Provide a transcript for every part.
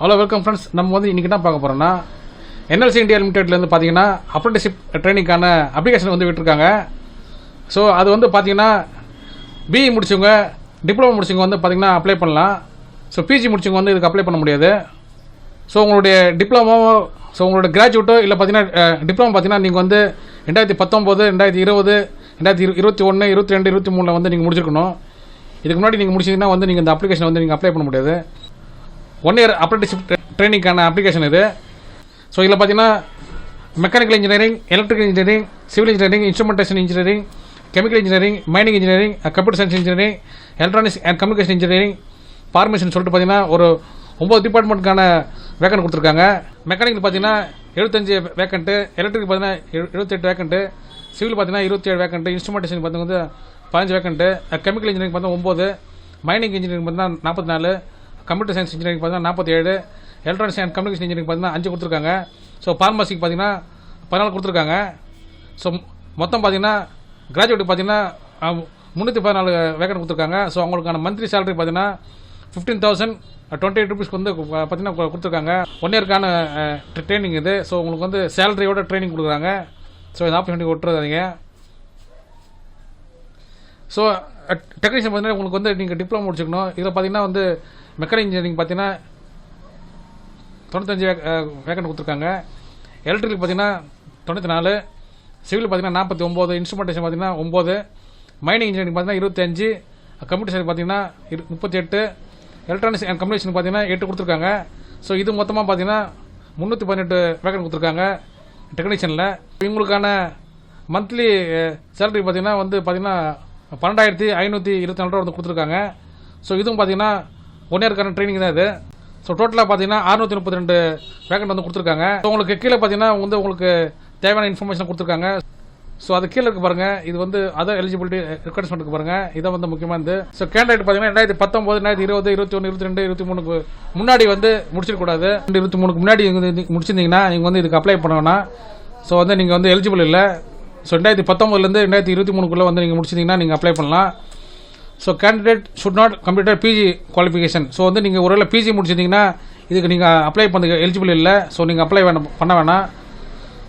Hello welcome friends. நம்ம வந்து இன்றைக்கி என்ன பார்க்க போகிறோம்னா என்எல்சி இந்தியா லிமிடெட்லேருந்து பார்த்தீங்கன்னா அப்ரெண்டிஸ்ஷிப் ட்ரைனிங்கான அப்ளிகேஷன் வந்து விட்டுருக்காங்க. ஸோ அது வந்து பார்த்தீங்கன்னா பிஇ முடிச்சவங்க, டிப்ளமோ முடிச்சவங்க வந்து பார்த்தீங்கன்னா அப்ளை பண்ணலாம். ஸோ பிஜி முடிச்சவங்க வந்து இதுக்கு அப்ளை பண்ண முடியாது. ஸோ உங்களுடைய டிப்ளமோ, ஸோ உங்களோட கிராஜுவேட்டோ இல்லை பார்த்தீங்கன்னா டிப்ளமோ பார்த்தீங்கன்னா நீங்கள் வந்து 2019, 2020, 2021, 22, 23 வந்து நீங்கள் முடிச்சிருக்கணும். இதுக்கு முன்னாடி நீங்கள் முடிச்சிங்கன்னா வந்து நீங்கள் இந்த அப்ளிகேஷன் வந்து நீங்கள் அப்ளை பண்ண முடியாது. 1 இயர் அப்ரெண்டிஸ்ஷிப் ட்ரைனிங்கான அப்ளிகேஷன் இது. ஸோ இதில் பார்த்தீங்கன்னா mechanical engineering, electrical engineering, civil engineering, instrumentation engineering, chemical engineering, mining engineering, computer science engineering, electronics and communication engineering, formation சொல்லிட்டு பார்த்தீங்கன்னா ஒரு 9 டிபார்ட்மெண்ட்டுக்கான வேக்கன்ட் கொடுத்துருக்காங்க. மெக்கானிக்கல் பார்த்தீங்கன்னா 75 வேக்கண்ட்டு, எலக்ட்ரிக் பார்த்தீங்கன்னா 78 வேக்கண்ட்டு, சிவில் பார்த்தீங்கன்னா 27 வேக்கண்ட்டு, இன்ஸ்ட்ருமெண்டேஷன் பார்த்தீங்கன்னா 15 வேக்கண்ட்டு, கெமிக்கல் இன்ஜினியரிங் பார்த்தீங்கன்னா 9, mining engineering பார்த்தீங்கன்னா 44, கம்ப்யூட்டர் சயின்ஸ் இன்ஜினியரிங் பார்த்தீங்கன்னா 47, எலக்ட்ரானிக்ஸ் அண்ட் கம்யூனிகேஷன் இன்ஜினியரிங் பார்த்தீங்கன்னா 5 கொடுத்துருக்காங்க. ஸோ ஃபார்மசிக்கு பார்த்தீங்கன்னா 14 கொடுத்துருக்காங்க. ஸோ மொத்தம் பார்த்தீங்கன்னா கிராஜுவேட் பார்த்தீங்கன்னா 314 வேக்கன்ட் கொடுத்துருக்காங்க. ஸோ அவங்களுக்கான மந்த்லி சேலரி பார்த்தீங்கன்னா 15,028 ருபீஸ்க்கு வந்து பார்த்தீங்கன்னா கொடுத்துருக்காங்க. 1 இயருக்கான ட்ரைனிங் இது. ஸோ உங்களுக்கு வந்து சேலரியோட ட்ரைனிங் கொடுக்குறாங்க. ஸோ இந்த ஆப்பர்ச்சுனிட்டி விட்டுறாதீங்க. ஸோ டெக்னீஷியன் பார்த்தீங்கன்னா உங்களுக்கு வந்து நீங்கள் டிப்ளமோ முடிச்சுக்கணும். இதில் பார்த்தீங்கன்னா வந்து மெக்கானிக் இன்ஜினியரிங் பார்த்தீங்கன்னா 95 வேக்கன்ட் கொடுத்துருக்காங்க. எலக்ட்ரிக்கல் பார்த்தீங்கன்னா 94, சிவில் பார்த்தீங்கன்னா 49, இன்ஸ்ட்ருமெண்டேஷன் பார்த்தீங்கன்னா 9, மைனிங் இன்ஜினியரிங் பார்த்தீங்கன்னா 25, கம்ப்யூட்டர் சயின்ஸ் பார்த்தீங்கன்னா 38, எலக்ட்ரானிக்ஸ் அண்ட் கம்யூனிகேஷன் பார்த்தீங்கன்னா 8 கொடுத்துருக்காங்க. ஸோ இது மொத்தமாக பார்த்தீங்கன்னா 318 வேக்கன்ட் கொடுத்துருக்காங்க டெக்னீஷியனில். இவங்களுக்கான மந்த்லி சேலரி பார்த்தீங்கன்னா வந்து பார்த்தீங்கன்னா 12,524 ரூபா வந்து கொடுத்துருக்காங்க. ஸோ இதுவும் பார்த்தீங்கன்னா 1 இயருக்கான ட்ரைனிங் தான் இது. ஸோ டோட்டலாக பார்த்தீங்கன்னா 632 வேக்கன்ட் வந்து கொடுத்துருக்காங்க. ஸோ உங்களுக்கு கீழே பார்த்தீங்கன்னா வந்து உங்களுக்கு தேவையான இன்ஃபர்மேஷன் கொடுத்துருக்காங்க. ஸோ அது கீழே இருக்கு பாருங்கள். இது வந்து அதர் எலிஜிபிலிட்டி ரெக்வயர்மெண்ட்டுக்கு பாருங்கள். இதை வந்து முக்கியமானது. ஸோ கேண்டிடேட் பார்த்தீங்கன்னா 2019, 2020, 21, 22, 23க்கு முன்னாடி வந்து முடிச்சிடக்கூடாது. 23க்கு முன்னாடி முடிச்சிருந்தீங்கன்னா நீங்கள் வந்து இதுக்கு அப்ளை பண்ணணும்னா ஸோ வந்து நீங்கள் வந்து எலிஜிபிள் இல்லை. ஸோ 2019லேருந்து 2023க்குள்ளே வந்து நீங்கள் முடிச்சிருந்தீங்கன்னா நீங்கள் அப்ளை பண்ணலாம். So candidate should not completed PG qualification. So வந்து நீங்கள் ஒருவேளை பிஜி முடிச்சிருந்தீங்கன்னா இதுக்கு நீங்கள் அப்ளை பண்ண எலிஜிபிள் இல்லை. ஸோ நீங்கள் அப்ளை பண்ண வேணாம்.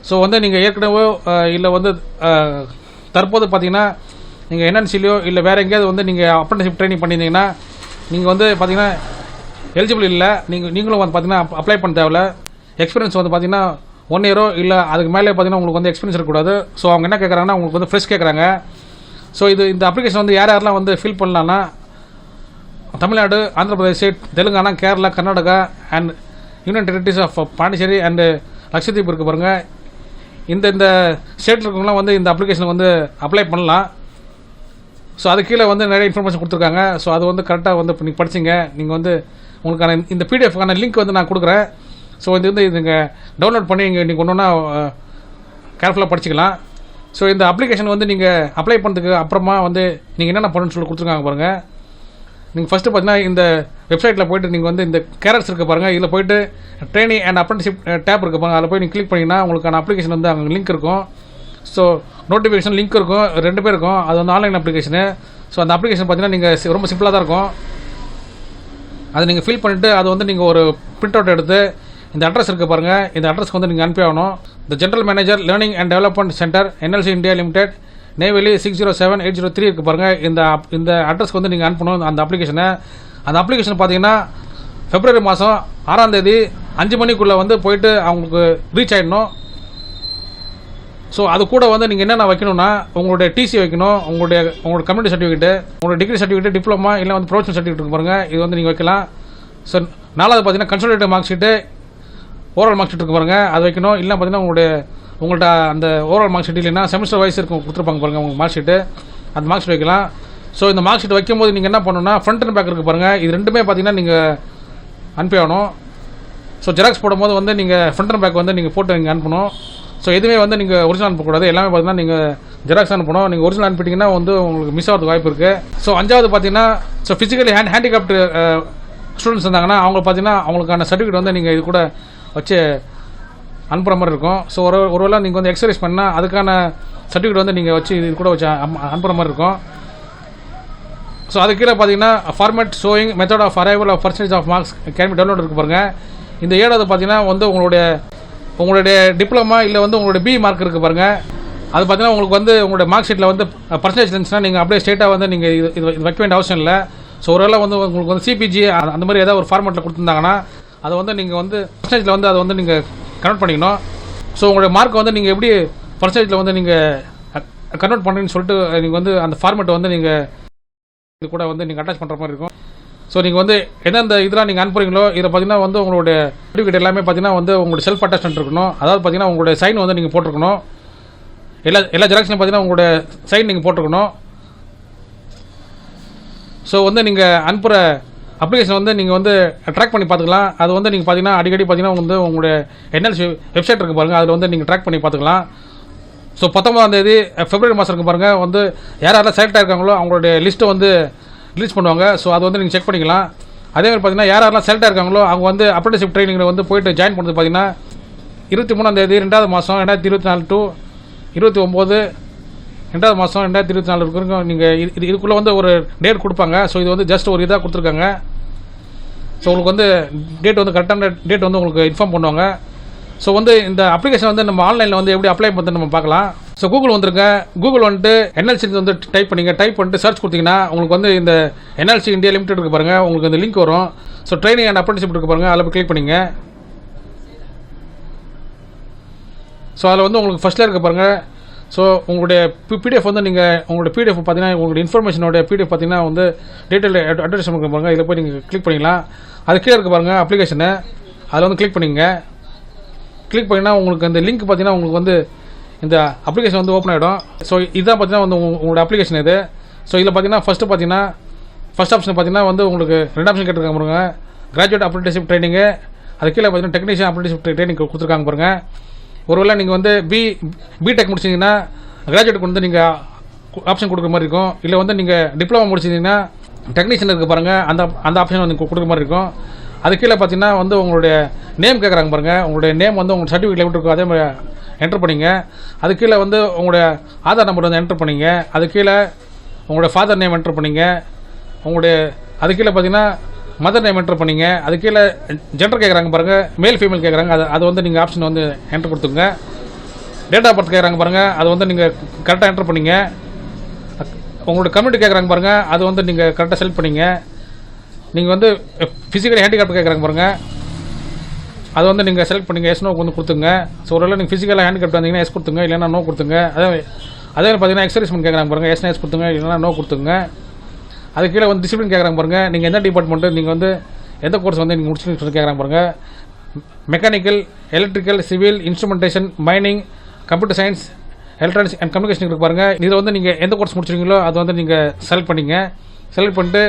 ஸோ வந்து நீங்கள் ஏற்கனவே இல்லை வந்து தற்போது பார்த்தீங்கன்னா நீங்கள் என்என்சிலையோ இல்லை வேறு எங்கேயாவது வந்து நீங்கள் அப்ரெண்டிஸ்ஷிப் ட்ரைனிங் பண்ணியிருந்தீங்கன்னா நீங்கள் வந்து பார்த்தீங்கன்னா எலிஜிபிள் இல்லை. நீங்களும் வந்து பார்த்தீங்கன்னா அப்ளை பண்ண தேவையில்ல. எக்ஸ்பீரியன்ஸ் வந்து பார்த்தீங்கன்னா 1 இயரோ இல்லை அதுக்கு மேலே பார்த்தீங்கன்னா உங்களுக்கு வந்து எக்ஸ்பீரியன்ஸ் இருக்கக்கூடாது. ஸோ அவங்க என்ன கேட்குறாங்கன்னா உங்களுக்கு வந்து ஃப்ரெஷ் கேட்குறாங்க. ஸோ இந்த அப்ளிகேஷன் வந்து யாரெல்லாம் வந்து ஃபில் பண்ணலான்னா Tamil Nadu, Andhra Pradesh, Telangana, Kerala, Karnataka and union territories of Pondicherry and Lakshadweep இருக்குது பாருங்கள். இந்த ஸ்டேட்டில் இருக்கவங்களாம் வந்து இந்த அப்ளிகேஷன் வந்து அப்ளை பண்ணலாம். ஸோ அது கீழே வந்து நிறைய இன்ஃபர்மேஷன் கொடுத்துருக்காங்க. ஸோ அது வந்து கரெக்டாக வந்து இப்போ நீங்கள் படிச்சிங்க. நீங்கள் வந்து உங்களுக்கான இந்த பிடிஎஃப்க்கான லிங்க் வந்து நான் கொடுக்குறேன். ஸோ இது வந்து நீங்கள் டவுன்லோட் பண்ணி நீங்கள் ஒன்று ஒன்றா கேர்ஃபுல்லாக படிச்சிக்கலாம். ஸோ இந்த அப்ளிகேஷன் வந்து நீங்கள் அப்ளை பண்ணுறதுக்கு அப்புறமா வந்து நீங்கள் என்னென்ன பண்ணணும்னு சொல்லி கொடுத்துருக்காங்க பாருங்கள். நீங்கள் ஃபஸ்ட்டு பார்த்தீங்கன்னா இந்த வெப்சைட்டில் போய்ட்டு நீங்கள் வந்து இந்த கேரக்டர்ஸ் இருக்க பாருங்கள். இதில் போய்ட்டு ட்ரைனிங் அண்ட் அப்ரெண்டிஸ்ஷிப் டேப் இருக்க பாருங்கள். அதில் போய் நீங்கள் கிளிக் பண்ணிங்கன்னா உங்களுக்கான அப்ளிகேஷன் வந்து அங்கே லிங்க் இருக்கும். ஸோ நோட்டிஃபிகேஷன் லிங்க் இருக்கும், 2 பேர் இருக்கும். அது வந்து ஆன்லைன் அப்ளிகேஷனு. ஸோ அந்த அப்ளிகேஷன் பார்த்தீங்கன்னா நீங்கள் ரொம்ப சிம்பிளாக தான் இருக்கும். அதை நீங்கள் ஃபில் பண்ணிவிட்டு அதை வந்து நீங்கள் ஒரு பிரிண்ட் அவுட் எடுத்து இந்த அட்ரஸ் இருக்க பாருங்கள். இந்த அட்ரஸ்க்கு வந்து நீங்கள் அனுப்பி ஆகணும். The general manager learning and development centre NLC India limited, Neyveli 607803 இருக்குது பாருங்கள். இந்த அட்ரஸ்க்கு வந்து நீங்கள் அனுப்பணும் அந்த அப்ளிகேஷனை. அந்த அப்ளிகேஷன் பார்த்தீங்கன்னா February மாதம் 6ஆம் தேதி 5 மணிக்குள்ளே வந்து போயிட்டு அவங்களுக்கு ரீச் ஆகிடணும். ஸோ அது கூட வந்து நீங்கள் என்னென்ன வைக்கணும்னா உங்களுடைய டிசி வைக்கணும், உங்களோட கம்யூனிட்டி சர்டிஃபிகேட்டு, உங்களோட டிகிரி சர்டிஃபிகேட், டிப்ளமா இல்லை வந்து ப்ரொஃபஷனல் சர்டிஃபிகேட் இருக்கு பாருங்கள். இது வந்து நீங்கள் வைக்கலாம். ஸோ 4வது பார்த்தீங்கன்னா consultative mark sheet, oral mark sheet இருக்கு பாருங்கள், அது வைக்கணும். இல்லை பார்த்தீங்கன்னா உங்கள்கிட்ட அந்த ஓரல் மார்க் ஷீட் இல்லைன்னா செமஸ்டர் வைஸ் இருக்கும் கொடுத்துருப்பாங்க பாருங்கள் உங்கள் மார்க் ஷீட்டு, அந்த மார்க் ஷீட் வைக்கலாம். ஸோ இந்த மார்க் ஷீட் வைக்கும்போது நீங்கள் என்ன பண்ணணும்னா ஃப்ரண்ட் அண்ட் பேக் இருக்குது பாருங்கள். இது 2மே பார்த்தீங்கன்னா நீங்கள் அனுப்பி ஆகணும். ஸோ ஜெராக்ஸ் போடும்போது வந்து நீங்கள் ஃப்ரண்ட் அண்ட் பேக் வந்து நீங்கள் போட்டு நீங்கள் அனுப்பணும். ஸோ எதுவுமே வந்து நீங்கள் ஒரிஜினல் அனுப்பக்கூடாது. எல்லாமே பார்த்தீங்கன்னா நீங்கள் ஜெராக்ஸ் அனுப்பணும். நீங்கள் ஒரிஜினல் அனுப்பிட்டிங்கன்னா வந்து உங்களுக்கு மிஸ் ஆகிறதுக்கு வாய்ப்பு இருக்குது. ஸோ 5வது பார்த்தீங்கன்னா ஸோ ஃபிசிக்கலி ஹேண்டிகேப்டு ஸ்டூடெண்ட்ஸ் இருந்தாங்கன்னா அவங்க பார்த்தீங்கன்னா அவங்களுக்கான சர்டிஃபிகேட் வந்து நீங்கள் இது கூட வச்சு அனுப்புகிற மாதிரி இருக்கும். ஸோ ஒருவேளை நீங்கள் வந்து எக்ஸசைஸ் பண்ணால் அதுக்கான சர்டிஃபிகேட் வந்து நீங்கள் வச்சு இது கூட வச்சு அனுப்புகிற மாதிரி இருக்கும். ஸோ அது கீழே பார்த்தீங்கன்னா format showing method of arrival of percentage of marks can be download இருக்கு பாருங்கள். இந்த 7வது பார்த்தீங்கன்னா வந்து உங்களுடைய டிப்ளமா இல்லை வந்து உங்களுடைய பி மார்க் இருக்குது பாருங்கள். அது பார்த்தீங்கன்னா உங்களுக்கு வந்து உங்களுடைய மார்க் ஷீட்டில் வந்து பர்சன்டேஜ் இருந்துச்சுன்னா நீங்கள் அப்படியே ஸ்ட்ரெயிட்டாக வந்து நீங்கள் இது வைக்க வேண்டிய அவசியம் இல்லை. ஸோ ஒருவேளை வந்து உங்களுக்கு வந்து சிபிஜி அந்த மாதிரி ஏதாவது ஒரு ஃபார்மேட்டில் கொடுத்துருந்தாங்கன்னா அதை வந்து நீங்கள் வந்து பர்சன்டேஜில் வந்து அதை வந்து நீங்கள் கன்வெர்ட் பண்ணிக்கணும். ஸோ உங்களுடைய மார்க் வந்து நீங்கள் எப்படி பர்சன்டேஜில் வந்து நீங்கள் கன்வெர்ட் பண்ணுறீங்கன்னு சொல்லிட்டு நீங்கள் வந்து அந்த ஃபார்மேட்டை வந்து நீங்கள் இது கூட வந்து நீங்கள் அட்டாச் பண்ணுற மாதிரி இருக்கும். ஸோ நீங்கள் வந்து எந்தெந்த இதெல்லாம் நீங்கள் அனுப்புறீங்களோ இதை பார்த்தீங்கன்னா வந்து உங்களுடைய சர்டிஃபிகேட் எல்லாமே பார்த்தீங்கன்னா வந்து உங்களுடைய செல்ஃப் அட்டாச்மெண்ட் இருக்கணும். அதாவது பார்த்தீங்கன்னா உங்களுடைய சைன் வந்து நீங்கள் போட்டிருக்கணும். எல்லா ஜெராக்ஸ்லையும் பார்த்தீங்கன்னா உங்களுடைய சைன் நீங்கள் போட்டிருக்கணும். ஸோ வந்து நீங்கள் அனுப்புகிற அப்ளிகேஷன் வந்து நீங்கள் வந்து ட்ராக் பண்ணி பார்த்துக்கலாம். அது வந்து நீங்கள் பார்த்தீங்கன்னா அடிக்கடி பார்த்தீங்கன்னா வந்து உங்களுடைய என்எல்சி வெப்சைட் இருக்குது பாருங்கள், அதில் வந்து நீங்கள் ட்ராக் பண்ணி பார்த்துக்கலாம். ஸோ 19ஆம் தேதி February மாதம் இருக்கு பாருங்கள், வந்து யாரெல்லாம் செலக்ட் ஆகிருக்காங்களோ அவங்களுடைய லிஸ்ட்டை வந்து ரிலீஸ் பண்ணுவாங்க. ஸோ அது வந்து நீங்கள் செக் பண்ணிக்கலாம். அதேமாதிரி பார்த்தீங்கன்னா யாரெல்லாம் செலக்ட் ஆகிருக்காங்களோ அவங்க வந்து அப்ரெண்டிஸ்ஷிப் ட்ரைனிங்கில் வந்து போயிட்டு ஜாயின் பண்ணுறது பார்த்தீங்கன்னா 23ஆம் தேதி 2வது மாதம் 2024 to 29 2வது மாதம் 2024 வரைக்கும் நீங்கள் இதுக்குள்ளே வந்து ஒரு டேட் கொடுப்பாங்க. ஸோ இது வந்து ஜஸ்ட் ஒரு இதாக கொடுத்துருக்காங்க. ஸோ உங்களுக்கு வந்து டேட் வந்து கரெக்டான டேட் வந்து உங்களுக்கு இன்ஃபார்ம் பண்ணுவாங்க. ஸோ வந்து இந்த அப்ளிகேஷன் வந்து நம்ம ஆன்லைனில் வந்து எப்படி அப்ளை பண்ணி நம்ம பார்க்கலாம். ஸோ கூகுள் வந்துருங்க, கூகுள் வந்துட்டு என்எல்சி வந்து டைப் பண்ணிட்டு சர்ச் கொடுத்தீங்கன்னா உங்களுக்கு வந்து இந்த என்எல்சி இந்தியா லிமிடெட் இருக்கு பாருங்கள், உங்களுக்கு இந்த லிங்க் வரும். ஸோ ட்ரைனிங் அண்ட் அப்ரெண்டிஸ்ஷிப் இருக்கு பாருங்கள், அதில் போய் கிளிக் பண்ணிங்க. ஸோ அதில் வந்து உங்களுக்கு ஃபஸ்ட்டில் இருக்க பாருங்கள். ஸோ உங்களுடைய பிடிஎஃப் வந்து நீங்கள் உங்களுடைய பிடிஎஃப் பார்த்தீங்கன்னா உங்களுடைய இன்ஃபர்மேஷனோட பிடிஎஃப் பார்த்தீங்கன்னா வந்து டீட்டெயில் அட்வர்டைஸ்மெண்ட் இருக்க பாருங்கள், இதில் போய் நீங்கள் கிளிக் பண்ணிக்கலாம். அது கீழே இருக்க பாருங்கள் அப்ளிகேஷனு, அதில் வந்து கிளிக் பண்ணிங்க. கிளிக் பண்ணிங்கன்னா உங்களுக்கு அந்த லிங்க் பார்த்தீங்கன்னா உங்களுக்கு வந்து இந்த அப்ளிகேஷன் வந்து ஓப்பன் ஆகிடும். ஸோ இதுதான் பார்த்தீங்கன்னா வந்து உங்களோட அப்ளிகேஷன் இது. ஸோ இதில் பார்த்தீங்கன்னா ஃபஸ்ட் ஆப்ஷன் பார்த்தீங்கன்னா வந்து உங்களுக்கு 2 ஆப்ஷன் கேட்டிருக்காங்க பாருங்க, கிராஜுவேட் அப்ரெண்டிஸ்ஷிப் ட்ரைனிங்கு, அது கீழே பார்த்தீங்கன்னா டெக்னீஷியன் அப்ரெண்டிஸ்ஷிப் ட்ரைனிங் கொடுத்துருக்காங்க பாருங்கள். ஒருவேளை நீங்கள் வந்து பிடெக் முடிச்சிங்கன்னா கிராஜுவேட்டுக்கு வந்து நீங்கள் ஆப்ஷன் கொடுக்குற மாதிரி இருக்கும். இல்லை வந்து நீங்கள் டிப்ளமோ முடிச்சிங்கன்னா டெக்னீஷியன் இருக்க பாருங்கள், அந்த ஆப்ஷன் வந்து கொடுக்குற மாதிரி இருக்கும். அது கீழே பார்த்தீங்கன்னா வந்து உங்களுடைய நேம் கேட்குறாங்க பாருங்கள், உங்களுடைய நேம் வந்து உங்கள் சர்டிஃபிகேட்டில் எப்படி இருக்கும் அதே மாதிரி என்டர் பண்ணிங்க. அது கீழே வந்து உங்களுடைய ஆதார் நம்பர் வந்து என்டர் பண்ணிங்க. அது கீழே உங்களுடைய ஃபாதர் நேம் என்டர் பண்ணிங்க. அது கீழே பார்த்தீங்கன்னா மதர் நேம் என்டர் பண்ணிங்க. அது கீழே ஜெண்டர் கேட்குறாங்க பாருங்கள், மேல் ஃபீமேல் கேட்குறாங்க, அது வந்து நீங்கள் ஆப்ஷன் வந்து என்டர் கொடுத்துங்க. டேட் ஆஃப் பர்த் கேட்குறாங்க பாருங்கள், அது வந்து நீங்கள் கரெக்டாக என்டர் பண்ணிங்க. உங்களுடைய கம்யூனிட்டி கேட்குறாங்க பாருங்கள், அது வந்து நீங்கள் கரெக்டாக செலக்ட் பண்ணிங்க. நீங்கள் வந்து ஃபிசிக்கலி ஹேண்டிகேப்ட் கேட்குறாங்க பாருங்கள், அது வந்து நீங்கள் செலக்ட் பண்ணிங்க, எஸ் நோ வந்து கொடுத்துங்க. ஸோ ஒரு நீங்கள் ஃபிசிக்கலாக ஹேண்டிகேப்ட் வந்தீங்கன்னா எஸ் கொடுத்துங்க, இல்லைனா நோ கொடுத்துங்க. அதே பார்த்தீங்கன்னா எக்ஸர்சைஸ்மெண்ட் கேட்குறாங்க பாருங்கள், எஸ் கொடுத்துங்க, இல்லைனா நோ கொடுத்துங்க. அது கீழே வந்து டிசிப்ளின் கேட்குறாங்க பாருங்கள், நீங்கள் எந்த டிபார்ட்மெண்ட்டு நீங்கள் வந்து எந்த கோர்ஸ் வந்து நீங்கள் முடிச்சுன்னு சொல்லி கேட்குறாங்க பாருங்கள். Mechanical, electrical, civil, instrumentation, mining, computer science, electronics and communication இருக்கு பாருங்கள். இதில் வந்து நீங்கள் எந்த கோர்ஸ் முடிச்சிருக்கீங்களோ அதை வந்து நீங்கள் செலக்ட் பண்ணிங்க. செலக்ட் பண்ணிட்டு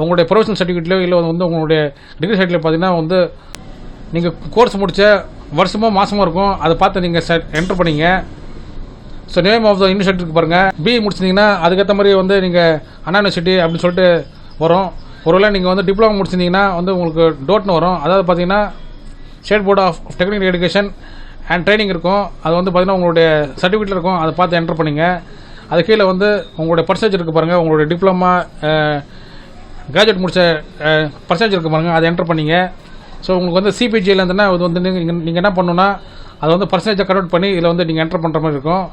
உங்களுடைய ப்ரொஃபஷனல் சர்டிஃபிகேட்லையோ இல்லை வந்து உங்களுடைய டிகிரி சர்டிஃபிகேட் பார்த்தீங்கன்னா வந்து நீங்கள் கோர்ஸ் முடித்த வருஷமோ மாதமோ இருக்கும், அதை பார்த்து நீங்கள் என்டர் பண்ணிங்க. So name of the university இருக்கு பாருங்கள், பிஇ முடிச்சிருந்தீங்கன்னா அதுக்கேற்ற மாதிரி வந்து நீங்கள் அண்ணா யூனிவர்சிட்டி அப்படின்னு சொல்லிட்டு வரும். ஒருவேளை நீங்கள் வந்து டிப்ளமோ முடிச்சிருந்தீங்கன்னா வந்து உங்களுக்கு டோட்னு வரும். அதாவது பார்த்தீங்கன்னா state board of technical education and training இருக்கும். அது வந்து பார்த்தீங்கன்னா உங்களுடைய சர்டிஃபிகேட்டில் இருக்கும், அதை பார்த்து என்டர் பண்ணிங்க. அது கீழே வந்து உங்களுடைய பர்சன்டேஜ் இருக்குது பாருங்கள், உங்களுடைய டிப்ளமா கிராஜுவேட் முடித்த பர்சன்டேஜ் இருக்குது பாருங்கள், அதை என்டர் பண்ணிங்க. ஸோ உங்களுக்கு வந்து சிபிஜியில் இருந்ததுன்னா அது வந்து நீங்கள் என்ன பண்ணணுன்னா அதை வந்து பர்சன்டேஜை கன்வெர்ட் பண்ணி இதில் வந்து நீங்கள் என்டர் பண்ணுற மாதிரி இருக்கும்.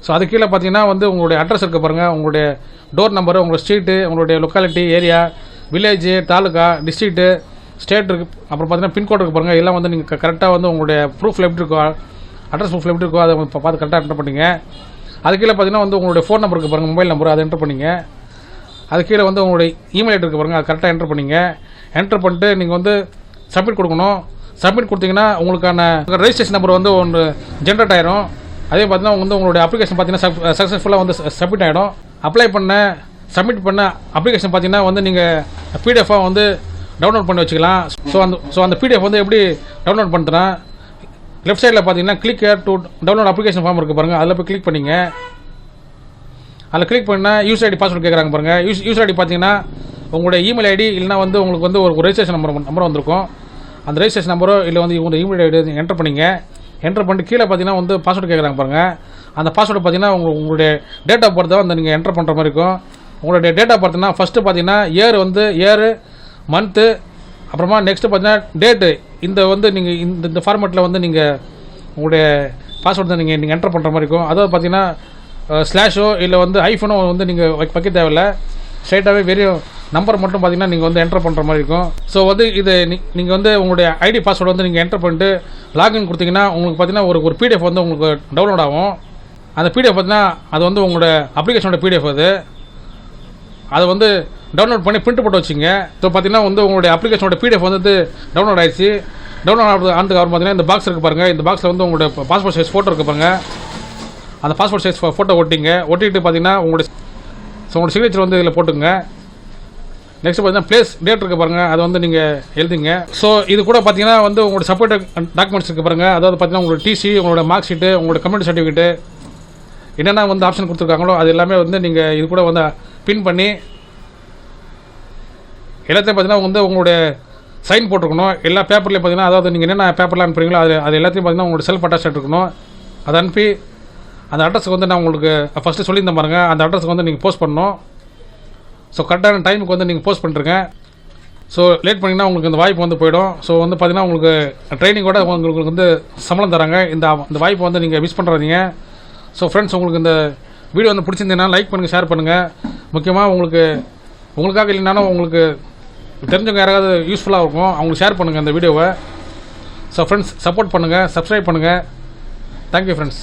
ஸோ அது கீழே பார்த்தீங்கன்னா வந்து உங்களுடைய அட்ரஸ் இருக்க பாருங்கள், உங்களுடைய டோர் நம்பரு, உங்களோட ஸ்ட்ரீட்டு, உங்களுடைய locality area, village, taluka, district, state இருக்குது, அப்புறம் பார்த்தீங்கன்னா பின்கோட் இருக்குது பாருங்கள். எல்லாம் வந்து நீங்கள் கரெக்டாக வந்து உங்களுடைய ப்ரூஃபில் எப்படி இருக்கோ, அட்ரஸ் ப்ரூஃபில் எப்படி இருக்கோ அதை பார்த்து கரெக்டாக என்டர் பண்ணிங்க. அது கீழே பார்த்தீங்கன்னா வந்து உங்களுடைய ஃபோன் நம்பர் இருக்குது பாருங்கள், மொபைல் நம்பர், அதை என்டர் பண்ணிங்க. அது கீழே வந்து உங்களுடைய இமெயில் ஐடி இருக்குது பாருங்கள், அது கரெக்டாக என்டர் பண்ணிங்க. என்டர் பண்ணிட்டு நீங்கள் வந்து சப்மிட் கொடுக்கணும். சப்மிட் கொடுத்தீங்கன்னா உங்களுக்கான ரெஜிஸ்ட்ரேஷன் நம்பர் வந்து ஒன்று ஜென்ரேட் ஆயிரும். அதே பார்த்தீங்கன்னா வந்து உங்களுடைய அப்ளிகேஷன் பார்த்தீங்கன்னா சக்ஸஸ்ஃபுல்லாக வந்து சப்மிட் ஆகிடும். அப்ளை பண்ண சப்மிட் பண்ண அப்ளிகேஷன் பார்த்தீங்கன்னா வந்து நீங்கள் பிடிஎஃபாக வந்து டவுன்லோட் பண்ணி வச்சுக்கலாம். ஸோ அந்த பிடிஎஃப் வந்து எப்படி டவுன்லோட் பண்ணுறேன்னா லெஃப்ட் சைடில் பார்த்தீங்கன்னா click here to download application form இருக்குது பாருங்கள், அதில் போய் கிளிக் பண்ணிங்க. அதில் கிளிக் பண்ணால் யூசர் ஐடி பாஸ்வேர்டு கேட்குறாங்க பாருங்கள். யூசர் ஐடி பார்த்தீங்கன்னா உங்களுடைய இமெயில் ஐடி இல்லைனா வந்து உங்களுக்கு வந்து ஒரு ரெஜிஸ்ட்ரேஷன் நம்பர் வந்திருக்கும். அந்த ரெஜிஸ்ட்ரேஷன் நம்பரோ இல்லை வந்து உங்களுடைய இமெயில் ஐடி என்டர் பண்ணிங்க. என்டர் பண்ணிட்டு கீழே பார்த்தீங்கன்னா வந்து பாஸ்வேர்டு கேட்குறாங்க பாருங்கள். அந்த பாஸ்வேர்டு பார்த்தீங்கன்னா உங்களுடைய டேட் ஆஃப் பர்த்தை வந்து நீங்கள் என்டர் பண்ணுற மாதிரி இருக்கும். உங்களுடைய டேட் ஆஃப் பர்த்னா ஃபஸ்ட்டு பார்த்தீங்கன்னா இயர் வந்து இயரு, மந்த்து, அப்புறமா நெக்ஸ்ட்டு பார்த்தீங்கன்னா டேட்டு. இந்த வந்து நீங்கள் இந்த ஃபார்மேட்டில் வந்து நீங்கள் உங்களுடைய பாஸ்வேர்டு தான் நீங்கள் என்டர் பண்ணுற மாதிரி இருக்கும். அதாவது பார்த்தீங்கன்னா ஸ்லாஷோ இல்லை வந்து ஐஃபோனோ வந்து நீங்கள் வைக்க தேவையில்லை. ஸ்ட்ரைட்டாகவே வெறும் நம்பர் மட்டும் பார்த்தீங்கன்னா நீங்கள் வந்து என்டர் பண்ணுற மாதிரி இருக்கும். ஸோ வந்து இது நீங்கள் வந்து உங்களுடைய ஐடி பாஸ்வேர்டு வந்து நீங்கள் என்டர் பண்ணிட்டு லாகின் கொடுத்தீங்கன்னா உங்களுக்கு பார்த்தீங்கன்னா ஒரு பிடிஎஃப் வந்து உங்களுக்கு டவுன்லோட் ஆகும். அந்த பிடிஎஃப் பார்த்தீங்கன்னா அது வந்து உங்களோட அப்ளிகேஷனோட பிடிஎஃப் அதை வந்து டவுன்லோட் பண்ணி பிரிண்ட் போட்டு வச்சிங்க. ஸோ பார்த்தீங்கன்னா வந்து உங்களுடைய அப்ளிகேஷனோட பிடிஎஃப் வந்து டவுன்லோட் ஆயிடுச்சு. டவுன்லோட் ஆனதுக்கு அப்புறம் பார்த்தீங்கன்னா இந்த பாக்ஸ் இருக்குது பாருங்கள். இந்த பாக்ஸில் வந்து உங்களுடைய பாஸ்போர்ட் சைஸ் ஃபோட்டோ இருக்குது பாருங்கள். அந்த பாஸ்போர்ட் சைஸ் ஃபோட்டோ ஒட்டிட்டு பார்த்தீங்கன்னா உங்களுடைய சிக்னேச்சர் வந்து இதில் போட்டுங்க. நெக்ஸ்ட் பார்த்தீங்கன்னா பிளேஸ் டேட் இருக்குது பாருங்கள், அதை வந்து நீங்கள் எழுதிங்க. ஸோ இது கூட பார்த்தீங்கன்னா வந்து உங்களோட சப்போர்ட் டாக்குமெண்ட்ஸ் இருக்குது பாருங்கள். அதாவது பார்த்தீங்கன்னா உங்களோட டிசி, உங்களோட மார்க் ஷீட்டு, உங்களோட கம்யூனிட்டி சர்டிஃபிகேட்டு என்னென்ன வந்து ஆப்ஷன் கொடுத்துருக்காங்களோ அது எல்லாமே வந்து நீங்கள் இது கூட வந்து பின் பண்ணி எல்லாத்தையும் பார்த்தீங்கன்னா வந்து உங்களுடைய சைன் போட்டிருக்கணும். எல்லா பேப்பர்லேயும் பார்த்தீங்கன்னா அதாவது நீங்கள் என்னென்ன பேப்பர்லாம் அனுப்புறீங்களோ அது எல்லாத்தையும் பார்த்தீங்கன்னா உங்களோட செல்ஃப் அட்டாச் இருக்கணும். அதை அனுப்பி அந்த அட்ரஸுக்கு வந்து நான் உங்களுக்கு ஃபஸ்ட்டு சொல்லியிருந்தேன் பாருங்கள், அந்த அட்ரஸுக்கு வந்து நீங்கள் போஸ்ட் பண்ணணும். ஸோ கரெக்டான டைமுக்கு வந்து நீங்கள் போஸ்ட் பண்ணிருங்க. ஸோ லேட் பண்ணிங்கன்னா உங்களுக்கு இந்த வாய்ப்பு வந்து போயிடும். ஸோ வந்து பார்த்தீங்கன்னா உங்களுக்கு ட்ரைனிங்கோட உங்களுக்கு வந்து சம்பளம் தராங்க. இந்த வாய்ப்பை வந்து நீங்கள் மிஸ் பண்ணுறாதீங்க. ஸோ ஃப்ரெண்ட்ஸ், உங்களுக்கு இந்த வீடியோ வந்து பிடிச்சிருந்தீங்கன்னா லைக் பண்ணுங்கள், ஷேர் பண்ணுங்கள். முக்கியமாக உங்களுக்காக இல்லைனாலும் உங்களுக்கு தெரிஞ்சவங்க யாராவது யூஸ்ஃபுல்லாக இருக்கும், அவங்களுக்கு ஷேர் பண்ணுங்கள் இந்த வீடியோவை. ஸோ ஃப்ரெண்ட்ஸ், சப்போர்ட் பண்ணுங்கள், சப்ஸ்கிரைப் பண்ணுங்கள். Thank you friends.